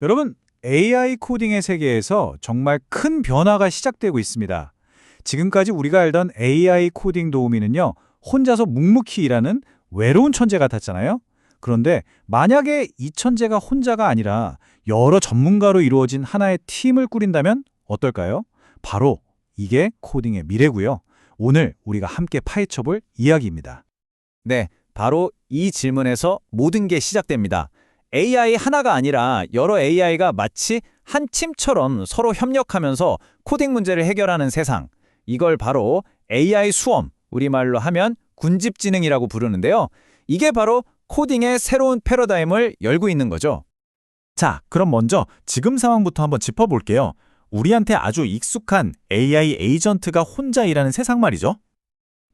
여러분, AI 코딩의 세계에서 정말 큰 변화가 시작되고 있습니다. 지금까지 우리가 알던 AI 코딩 도우미는요, 혼자서 묵묵히 일하는 외로운 천재 같았잖아요. 그런데 만약에 이 천재가 혼자가 아니라 여러 전문가로 이루어진 하나의 팀을 꾸린다면 어떨까요? 바로 이게 코딩의 미래고요. 오늘 우리가 함께 파헤쳐볼 이야기입니다. 네, 바로 이 질문에서 모든 게 시작됩니다. AI 하나가 아니라 여러 AI가 마치 한 팀처럼 서로 협력하면서 코딩 문제를 해결하는 세상. 이걸 바로 AI 수험, 우리말로 하면 군집지능이라고 부르는데요. 이게 바로 코딩의 새로운 패러다임을 열고 있는 거죠. 자, 그럼 먼저 지금 상황부터 한번 짚어볼게요. 우리한테 아주 익숙한 AI 에이전트가 혼자 일하는 세상 말이죠.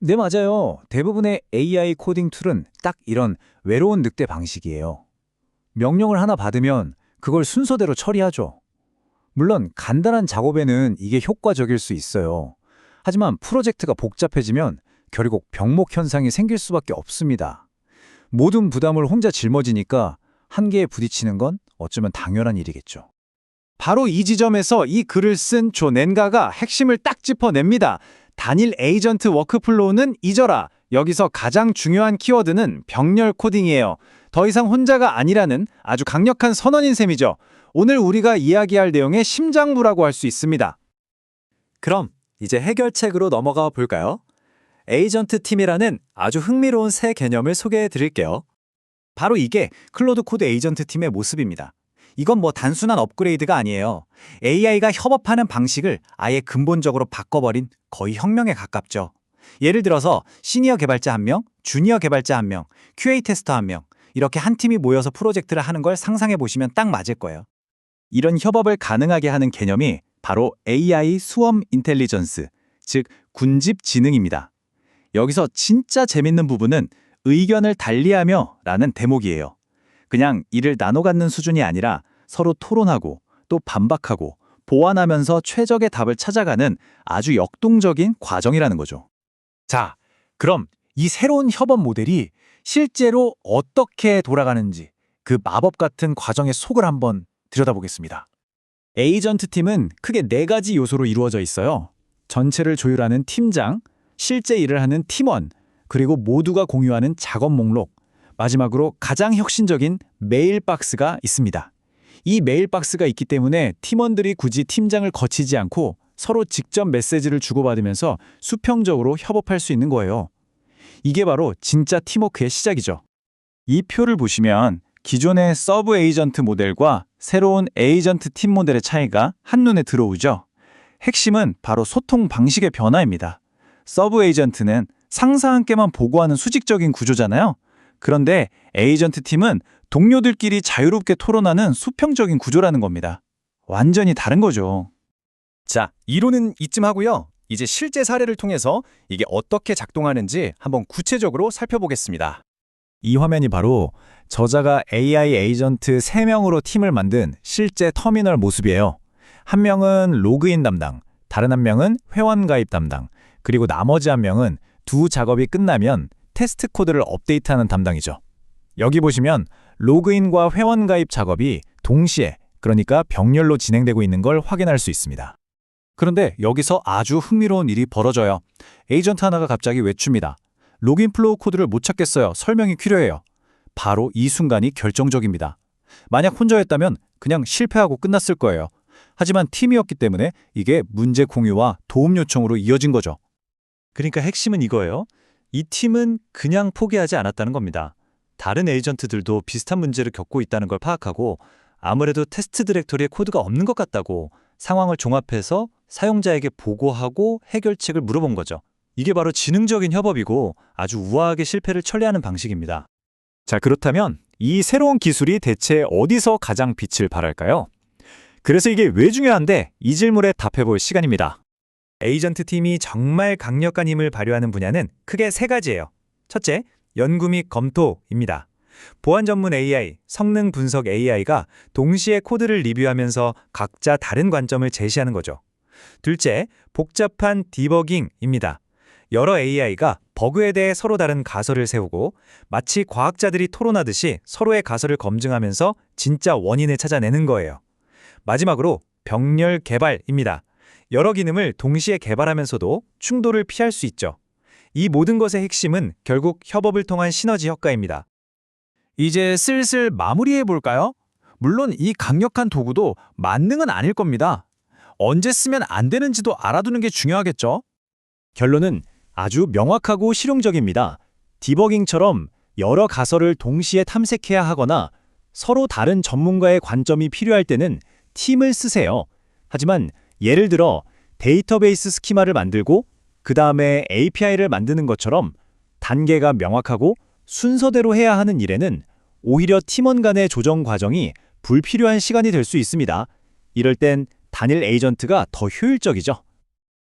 네, 맞아요. 대부분의 AI 코딩 툴은 딱 이런 외로운 늑대 방식이에요. 명령을 하나 받으면 그걸 순서대로 처리하죠. 물론 간단한 작업에는 이게 효과적일 수 있어요. 하지만 프로젝트가 복잡해지면 결국 병목 현상이 생길 수밖에 없습니다. 모든 부담을 혼자 짊어지니까 한계에 부딪히는 건 어쩌면 당연한 일이겠죠. 바로 이 지점에서 이 글을 쓴 조 넨가가 핵심을 딱 짚어냅니다. 단일 에이전트 워크플로우는 잊어라. 여기서 가장 중요한 키워드는 병렬 코딩이에요. 더 이상 혼자가 아니라는 아주 강력한 선언인 셈이죠. 오늘 우리가 이야기할 내용의 심장부라고 할 수 있습니다. 그럼 이제 해결책으로 넘어가 볼까요? 에이전트 팀이라는 아주 흥미로운 새 개념을 소개해 드릴게요. 바로 이게 클로드 코드 에이전트 팀의 모습입니다. 이건 뭐 단순한 업그레이드가 아니에요. AI가 협업하는 방식을 아예 근본적으로 바꿔버린 거의 혁명에 가깝죠. 예를 들어서 시니어 개발자 1명, 주니어 개발자 1명, QA 테스터 1명, 이렇게 한 팀이 모여서 프로젝트를 하는 걸 상상해 보시면 딱 맞을 거예요. 이런 협업을 가능하게 하는 개념이 바로 AI 수험 인텔리전스, 즉 군집 지능입니다. 여기서 진짜 재밌는 부분은 의견을 달리하며 라는 대목이에요. 그냥 일을 나눠 갖는 수준이 아니라 서로 토론하고 또 반박하고 보완하면서 최적의 답을 찾아가는 아주 역동적인 과정이라는 거죠. 자, 그럼 이 새로운 협업 모델이 실제로 어떻게 돌아가는지 그 마법 같은 과정의 속을 한번 들여다보겠습니다. 에이전트 팀은 크게 4가지 요소로 이루어져 있어요. 전체를 조율하는 팀장, 실제 일을 하는 팀원, 그리고 모두가 공유하는 작업 목록, 마지막으로 가장 혁신적인 메일박스가 있습니다. 이 메일박스가 있기 때문에 팀원들이 굳이 팀장을 거치지 않고 서로 직접 메시지를 주고받으면서 수평적으로 협업할 수 있는 거예요. 이게 바로 진짜 팀워크의 시작이죠. 이 표를 보시면 기존의 서브 에이전트 모델과 새로운 에이전트 팀 모델의 차이가 한눈에 들어오죠. 핵심은 바로 소통 방식의 변화입니다. 서브 에이전트는 상사함께만 보고하는 수직적인 구조잖아요. 그런데 에이전트 팀은 동료들끼리 자유롭게 토론하는 수평적인 구조라는 겁니다. 완전히 다른 거죠. 자, 이론은 이쯤 하고요. 이제 실제 사례를 통해서 이게 어떻게 작동하는지 한번 구체적으로 살펴보겠습니다. 이 화면이 바로 저자가 AI 에이전트 3명으로 팀을 만든 실제 터미널 모습이에요. 한 명은 로그인 담당, 다른 한 명은 회원 가입 담당, 그리고 나머지 한 명은 두 작업이 끝나면 테스트 코드를 업데이트하는 담당이죠. 여기 보시면 로그인과 회원 가입 작업이 동시에, 그러니까 병렬로 진행되고 있는 걸 확인할 수 있습니다. 그런데 여기서 아주 흥미로운 일이 벌어져요. 에이전트 하나가 갑자기 외칩니다. 로그인 플로우 코드를 못 찾겠어요. 설명이 필요해요. 바로 이 순간이 결정적입니다. 만약 혼자였다면 그냥 실패하고 끝났을 거예요. 하지만 팀이었기 때문에 이게 문제 공유와 도움 요청으로 이어진 거죠. 그러니까 핵심은 이거예요. 이 팀은 그냥 포기하지 않았다는 겁니다. 다른 에이전트들도 비슷한 문제를 겪고 있다는 걸 파악하고 아무래도 테스트 디렉토리에 코드가 없는 것 같다고 상황을 종합해서 사용자에게 보고하고 해결책을 물어본 거죠. 이게 바로 지능적인 협업이고 아주 우아하게 실패를 처리하는 방식입니다. 자, 그렇다면 이 새로운 기술이 대체 어디서 가장 빛을 발할까요? 그래서 이게 왜 중요한데 이 질문에 답해볼 시간입니다. 에이전트 팀이 정말 강력한 힘을 발휘하는 분야는 크게 3가지예요. 첫째, 연구 및 검토입니다. 보안 전문 AI, 성능 분석 AI가 동시에 코드를 리뷰하면서 각자 다른 관점을 제시하는 거죠. 둘째, 복잡한 디버깅입니다. 여러 AI가 버그에 대해 서로 다른 가설을 세우고 마치 과학자들이 토론하듯이 서로의 가설을 검증하면서 진짜 원인을 찾아내는 거예요. 마지막으로 병렬 개발입니다. 여러 기능을 동시에 개발하면서도 충돌을 피할 수 있죠. 이 모든 것의 핵심은 결국 협업을 통한 시너지 효과입니다. 이제 슬슬 마무리해 볼까요? 물론 이 강력한 도구도 만능은 아닐 겁니다. 언제 쓰면 안 되는지도 알아두는 게 중요하겠죠? 결론은 아주 명확하고 실용적입니다. 디버깅처럼 여러 가설을 동시에 탐색해야 하거나 서로 다른 전문가의 관점이 필요할 때는 팀을 쓰세요. 하지만 예를 들어 데이터베이스 스키마를 만들고 그 다음에 API를 만드는 것처럼 단계가 명확하고 순서대로 해야 하는 일에는 오히려 팀원 간의 조정 과정이 불필요한 시간이 될 수 있습니다. 이럴 땐 단일 에이전트가 더 효율적이죠.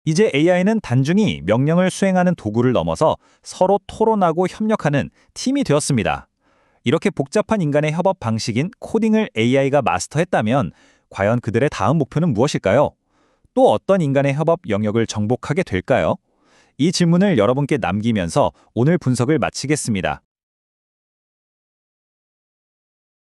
이제 AI는 단순히 명령을 수행하는 도구를 넘어서 서로 토론하고 협력하는 팀이 되었습니다. 이렇게 복잡한 인간의 협업 방식인 코딩을 AI가 마스터했다면 과연 그들의 다음 목표는 무엇일까요? 또 어떤 인간의 협업 영역을 정복하게 될까요? 이 질문을 여러분께 남기면서 오늘 분석을 마치겠습니다.